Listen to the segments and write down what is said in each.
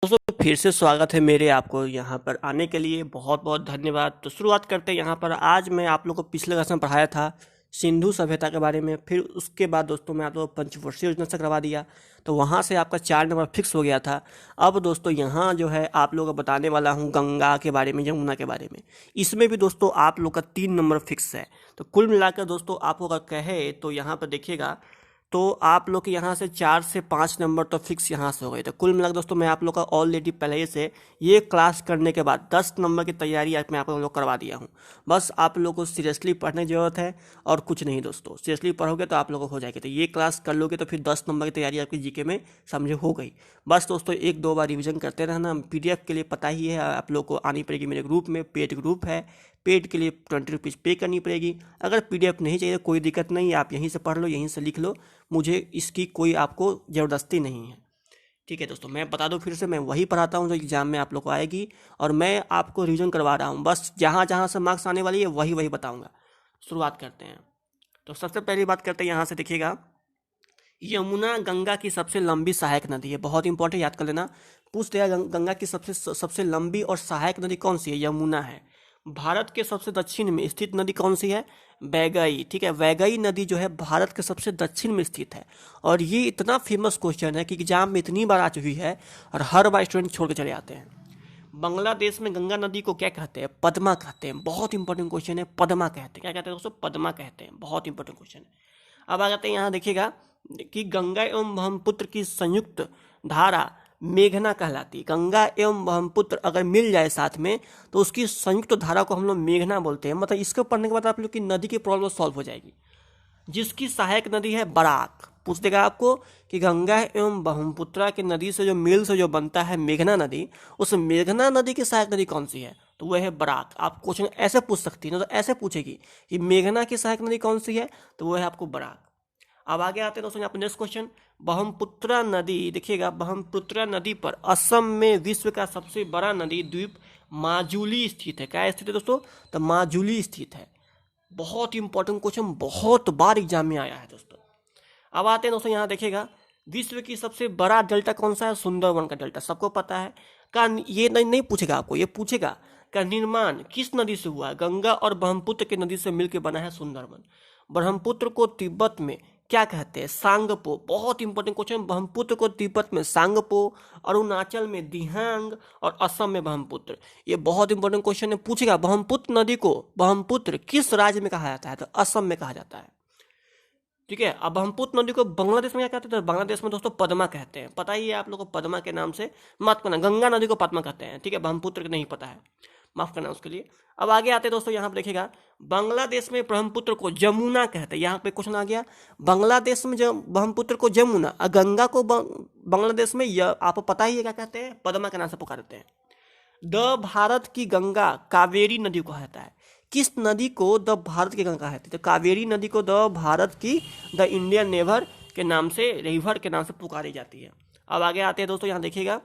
दोस्तों फिर से स्वागत है मेरे आपको यहाँ पर आने के लिए बहुत बहुत धन्यवाद। तो शुरुआत करते हैं यहाँ पर। आज मैं आप लोगों को पिछले क्लास में पढ़ाया था सिंधु सभ्यता के बारे में। फिर उसके बाद दोस्तों मैं आप लोगों को पंचवर्षीय योजना से करवा दिया, तो वहाँ से आपका 4 नंबर फिक्स हो गया था। अब दोस्तों यहाँ जो है आप लोगों को बताने वाला हूँ गंगा के बारे में, यमुना के बारे में। इसमें भी दोस्तों आप लोग का 3 नंबर फिक्स है। तो कुल मिलाकर दोस्तों आप लोग का कहे तो यहाँ पर देखिएगा तो आप लोग के यहाँ से 4 से 5 नंबर तो फिक्स यहाँ से हो गए। तो कुल मिलाकर दोस्तों मैं आप लोग का ऑलरेडी पहले से ये क्लास करने के बाद 10 नंबर की तैयारी आज मैं आप लोग करवा दिया हूँ। बस आप लोग को सीरियसली पढ़ने की ज़रूरत है और कुछ नहीं दोस्तों। सीरियसली पढ़ोगे तो आप लोगों को हो जाएगी। तो ये क्लास कर लोगे तो फिर 10 नंबर की तैयारी आपकी जीके में समझो हो गई। बस दोस्तों 1-2 बार रिविजन करते रहना। PDF के लिए पता ही है आप लोग को आनी पड़ेगी मेरे ग्रुप में। पेड ग्रुप है, पेड के लिए 20 रुपीज़ पे करनी पड़ेगी। अगर PDF नहीं चाहिए कोई दिक्कत नहीं, आप यहीं से पढ़ लो, यहीं से लिख लो, मुझे इसकी कोई आपको ज़बरदस्ती नहीं है। ठीक है दोस्तों, मैं बता दूं फिर से, मैं वही पढ़ाता हूं जो एग्जाम में आप लोग को आएगी और मैं आपको रिवीजन करवा रहा हूं। बस जहां जहां से मार्क्स आने वाली है वही वही बताऊंगा। शुरुआत करते हैं। तो सबसे पहली बात करते हैं, यहाँ से देखिएगा यमुना गंगा की सबसे लंबी सहायक नदी है। बहुत इंपॉर्टेंट, याद कर लेना। पूछ दिया गंगा की सबसे लंबी और सहायक नदी कौन सी है? यमुना है। भारत के सबसे दक्षिण में स्थित नदी कौन सी है? वैगई। ठीक है, वैगई नदी जो है भारत के सबसे दक्षिण में स्थित है। और ये इतना फेमस क्वेश्चन है कि एग्जाम में इतनी बार आ चुकी है और हर बार स्टूडेंट छोड़ के चले आते हैं। बांग्लादेश में गंगा नदी को क्या कहते हैं? पद्मा कहते हैं। बहुत इंपॉर्टेंट क्वेश्चन है, पद्मा कहते हैं। क्या कहते हैं दोस्तों? पद्मा कहते हैं। बहुत इंपॉर्टेंट क्वेश्चन है। अब आ जाते हैं, यहाँ देखिएगा कि गंगा एवं ब्रह्मपुत्र की संयुक्त धारा मेघना कहलाती है। गंगा एवं ब्रह्मपुत्र अगर मिल जाए साथ में तो उसकी संयुक्त धारा को हम लोग मेघना बोलते हैं। मतलब इसको पढ़ने के बाद आप लोग की नदी की प्रॉब्लम सॉल्व हो जाएगी। जिसकी सहायक नदी है बराक। पूछ देगा आपको कि गंगा एवं ब्रह्मपुत्र की नदी से जो मिल से जो बनता है मेघना नदी, उस मेघना नदी की सहायक नदी कौन सी है? तो वह है बराक। आप क्वेश्चन ऐसे पूछ सकती है ना, तो ऐसे पूछेगी कि मेघना की सहायक नदी कौन सी है, तो वह है आपको बराक। अब आगे आते हैं दोस्तों यहाँ पर नेक्स्ट क्वेश्चन। ब्रह्मपुत्र नदी, देखिएगा ब्रह्मपुत्र नदी पर असम में विश्व का सबसे बड़ा नदी द्वीप माजुली स्थित है। क्या स्थित है दोस्तों? तो माजुली स्थित है। बहुत इंपॉर्टेंट क्वेश्चन, बहुत बार एग्जाम में आया है दोस्तों। अब आते हैं दोस्तों, यहाँ देखिएगा विश्व की सबसे बड़ा डेल्टा कौन सा है? सुंदरवन का डेल्टा, सबको पता है। का ये नहीं पूछेगा आपको, ये पूछेगा का निर्माण किस नदी से हुआ है? गंगा और ब्रह्मपुत्र की नदी से मिलकर बना है सुंदरवन। ब्रह्मपुत्र को तिब्बत में क्या कहते हैं? सांगपो। बहुत इंपॉर्टेंट क्वेश्चन। ब्रह्मपुत्र को तिब्बत में सांगपो, अरुणाचल में दिहांग और असम में ब्रह्मपुत्र। ये बहुत इंपॉर्टेंट क्वेश्चन है, पूछेगा ब्रह्मपुत्र नदी को ब्रह्मपुत्र किस राज्य में कहा जाता है? तो असम में कहा जाता है। ठीक है। अब ब्रह्मपुत्र नदी को बांग्लादेश में क्या कहते हैं? तो बांग्लादेश में दोस्तों पद्मा कहते हैं। पता ही है आप लोग को, पद्मा के नाम से मत करना। गंगा नदी को पद्मा कहते हैं। ठीक है, ब्रह्मपुत्र को नहीं पता है, माफ करना उसके लिए। अब आगे आते हैं दोस्तों, यहाँ पर देखिएगा बांग्लादेश में ब्रह्मपुत्र को जमुना कहते हैं। यहाँ पे क्वेश्चन आ गया, बांग्लादेश में ब्रह्मपुत्र को जमुना और गंगा को बांग्लादेश में आपको पता ही है क्या कहते हैं? पद्मा के नाम से पुकारते हैं। द भारत की गंगा कावेरी नदी को कहता है। किस नदी को द भारत की गंगा कहती है? तो कावेरी नदी को द भारत की, द इंडियन नेवर के नाम से, रिवर के नाम से पुकारी जाती है। अब आगे आते हैं दोस्तों, यहाँ देखिएगा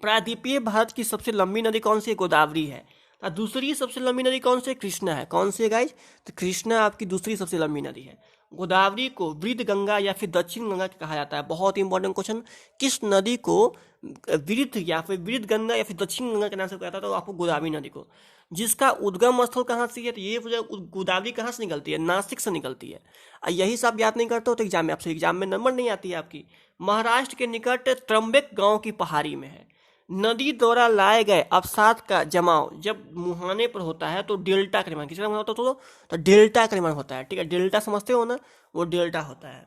प्रायद्वीपीय भारत की सबसे लंबी नदी कौन सी है? गोदावरी है। और दूसरी सबसे लंबी नदी कौन सी है? कृष्णा है। कौन सी है गाइज? तो कृष्णा आपकी दूसरी सबसे लंबी नदी है। गोदावरी को वृद्ध गंगा या फिर दक्षिण गंगा कहा जाता है। बहुत इंपॉर्टेंट क्वेश्चन। किस नदी को वृद्ध या फिर वृद्ध गंगा या फिर दक्षिण गंगा के नाम से कहा जाता है? तो आपको गोदावरी नदी को। जिसका उद्गम स्थल कहाँ से है? तो ये गोदावरी कहाँ से निकलती है? नासिक से निकलती है। और यही सब याद नहीं करते हो तो एग्जाम में नंबर नहीं आती है आपकी। महाराष्ट्र के निकट त्र्यंबक गांव की पहाड़ी में है। नदी द्वारा लाए गए अवसाद का जमाव जब मुहाने पर होता है तो डेल्टा का निर्माण किसका होता है? तो डेल्टा का निर्माण होता है। ठीक है, डेल्टा समझते हो ना, वो डेल्टा होता है।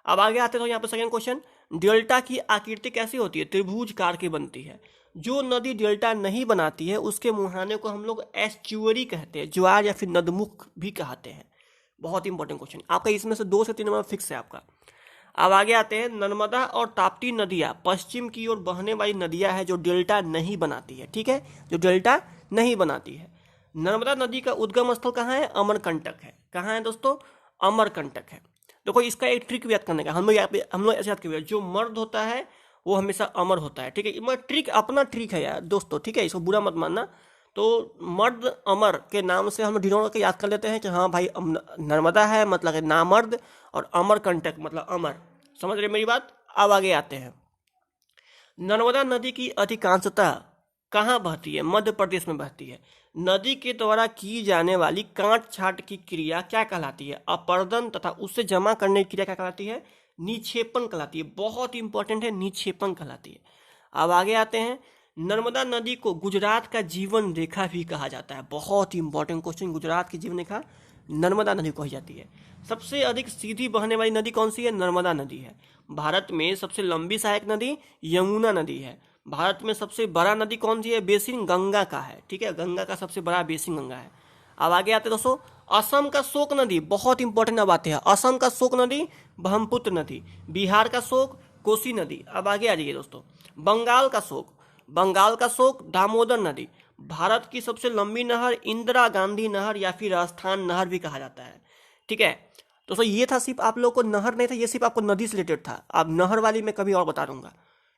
अब आगे आते हैं यहाँ पर सेकंड क्वेश्चन। डेल्टा की आकृति कैसी होती है? त्रिभुजकार की बनती है। जो नदी डेल्टा नहीं बनाती है उसके मुहाने को हम लोग एस्चुअरी कहते हैं, ज्वार या फिर नदमुख भी कहते हैं। बहुत इंपॉर्टेंट क्वेश्चन आपका, इसमें से 2 से 3 नंबर फिक्स है आपका। अब आगे आते हैं, नर्मदा और ताप्ती नदियाँ पश्चिम की ओर बहने वाली नदियाँ हैं जो डेल्टा नहीं बनाती है। ठीक है, जो डेल्टा नहीं बनाती है। नर्मदा नदी का उद्गम स्थल कहाँ है? अमरकंटक है। कहाँ है दोस्तों? अमरकंटक है। देखो इसका एक ट्रिक याद करने का, हम लोग ऐसे याद करिए, जो मर्द होता है वो हमेशा अमर होता है। ठीक है, मैं ट्रिक अपना ट्रिक है यार दोस्तों। ठीक है, इसको बुरा मत मानना। तो मर्द अमर के नाम से हम डिनोट करके याद कर लेते हैं कि हाँ भाई नर्मदा है मतलब नामर्द, और अमरकंटक मतलब अमर। समझ रहे मेरी बात? अब आगे आते हैं, नर्मदा नदी की अधिकांशतः कहाँ बहती है? मध्य प्रदेश में बहती है। नदी के द्वारा की जाने वाली काट छांट की क्रिया क्या कहलाती है? अपर्दन तथा उसे जमा करने की क्रिया क्या कहलाती है? निक्षेपण कहलाती है। बहुत इंपॉर्टेंट है, निक्षेपण कहलाती है। अब आगे आते हैं, नर्मदा नदी को गुजरात का जीवन रेखा भी कहा जाता है। बहुत इंपॉर्टेंट क्वेश्चन, गुजरात की जीवन रेखा नर्मदा नदी को कही जाती है। सबसे अधिक सीधी बहने वाली नदी कौन सी है? नर्मदा नदी है। भारत में सबसे लंबी सहायक नदी यमुना नदी है। भारत में सबसे बड़ा नदी कौन सी है? बेसिन गंगा का है। ठीक है, गंगा का सबसे बड़ा बेसिन गंगा है। अब आगे आते दोस्तों, असम का शोक नदी, बहुत इंपॉर्टेंट अब आते हैं। असम का शोक नदी ब्रह्मपुत्र नदी। बिहार का शोक कोसी नदी। अब आगे आ जाइए दोस्तों, बंगाल का शोक दामोदर नदी। भारत की सबसे लंबी नहर इंदिरा गांधी नहर या फिर राजस्थान नहर भी कहा जाता है। ठीक है दोस्तों, ये था सिर्फ आप लोगों को नहर नहीं था, ये सिर्फ आपको नदी से रिलेटेड था। अब नहर वाली मैं कभी और बता दूंगा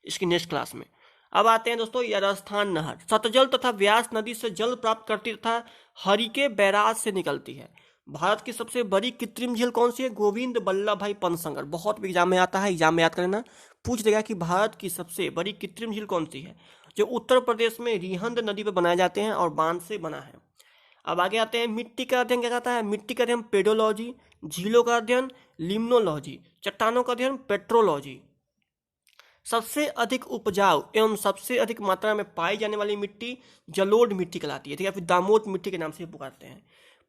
इसकी नेक्स्ट क्लास में। अब आते हैं दोस्तों, यह राजस्थान नहर सतलज तथा व्यास नदी से जल प्राप्त करती तथा हरिके बैराज से निकलती है। भारत की सबसे बड़ी कृत्रिम झील कौन सी है? गोविंद बल्लभ भाई पनसंगर। बहुत एग्जाम में आता है, एग्जाम में याद करना, पूछ देगा कि भारत की सबसे बड़ी कृत्रिम झील कौन सी है, जो उत्तर प्रदेश में रिहंद नदी पर बनाए जाते हैं और बांध से बना है। अब आगे आते हैं, मिट्टी का अध्ययन क्या कहता है? मिट्टी का अध्ययन पेडोलॉजी, झीलों का अध्ययन लिम्नोलॉजी, चट्टानों का अध्ययन पेट्रोलॉजी। सबसे अधिक उपजाऊ एवं सबसे अधिक मात्रा में पाई जाने वाली मिट्टी जलोढ़ मिट्टी कहलाती है। ठीक है, फिर दामोद मिट्टी के नाम से पुकारते हैं।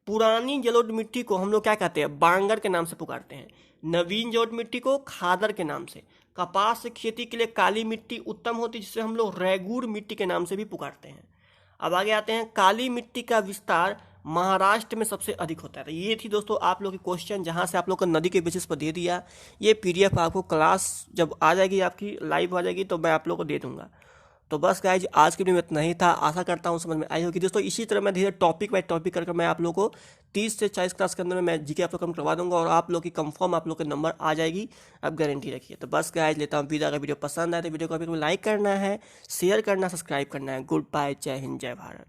पुरानी जलोढ़ मिट्टी को हम लोग क्या कहते हैं? बांगर के नाम से पुकारते हैं। नवीन जलोढ़ मिट्टी को खादर के नाम से। कपास की खेती के लिए काली मिट्टी उत्तम होती है, जिसे हम लोग रेगूर मिट्टी के नाम से भी पुकारते हैं। अब आगे आते हैं, काली मिट्टी का विस्तार महाराष्ट्र में सबसे अधिक होता है। तो ये थी दोस्तों आप लोग की क्वेश्चन, जहाँ से आप लोग को नदी के बेसिस पर दे दिया। ये पीडीएफ आपको क्लास जब आ जाएगी, आपकी लाइव आ जाएगी, तो मैं आप लोग को दे दूंगा। तो बस गाइज, आज की वीडियो में इतना ही था। आशा करता हूँ समझ में आई होगी दोस्तों। इसी तरह मैं धीरे टॉपिक बाय टॉपिक करके मैं आप लोग को 30 से 40 क्लास के अंदर में मैं जीके आप लोग कम करवा दूंगा और आप लोग की कंफर्म आप लोग के नंबर आ जाएगी, आप गारंटी रखिए। तो बस गाइज, लेता हूँ विदा। अगर वीडियो पसंद आए तो वीडियो को अभी लाइक करना है, शेयर करना, सब्सक्राइब करना है। गुड बाय, जय हिंद, जय भारत।